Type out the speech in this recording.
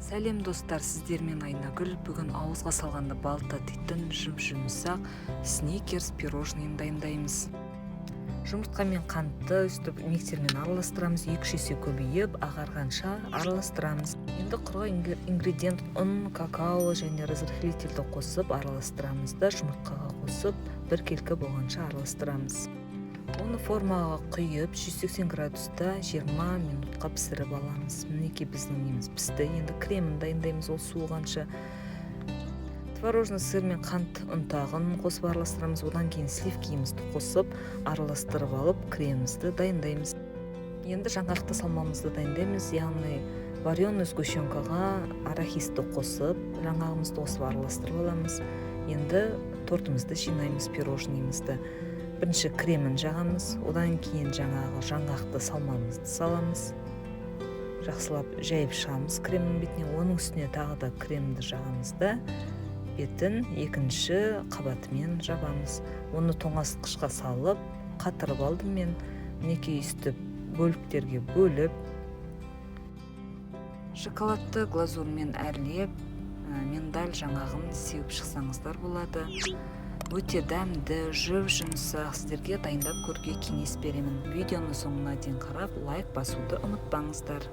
Сәлем достар, сіздермен Айнагүл. Бүгін ауызға салғанда балта титін жұмсақ сникерс пирожныйын дайындаймыз. Жұмыртқа мен қантты үстіп миксермен араластырамыз, 2 есе көбейіп, ағарғанша араластырамыз. Енді құрға ингредиент ұн, какао және разрыхлительді қосып араластырамыз да жұмыртқаға қосып 1 келкі болғанша араластырамыз. Оны формаға құйып 180 градуста 20 минутқа пісіріп аламыз. Мінекей біздің неміз пісті. Енді кремін дайындаймыз, ол суығанша. Творожный сыр мен қант ұнтағын қосып араластырамыз. Одан кейін сливкиімізді қосып араластырып алып кремімізді дайындаймыз. Енді жаңғақты салмамызды дайындаймыз. Яғни вареный сгущенкаға арахисті қосып, жаңғағымызды қосып араластырып аламыз. Енді тортымызды жинаймыз, пирожныйымызды. Бірінші кремін жағамыз, одан кейін жаңғақты салмамызды саламыз. Жақсылап жайып шығамыз кремнің бетіне. Оның үстіне тағы да кремді жағамыз да бетін екінші қабатымен жабамыз. Оны тоңазытқышқа салып, қатырып алдым мен. Мінекей үстіп бөліктерге бөліп, шоколадты глазурмен әрлеп, миндаль жаңағын сеуіп шықсаңыздар болады. Өте дәмді, жұмсақ, сіздерге дайындап көруге кеңес беремін. Видеоны соңына дейін қарап, лайк басуды ұмытпаңыздар.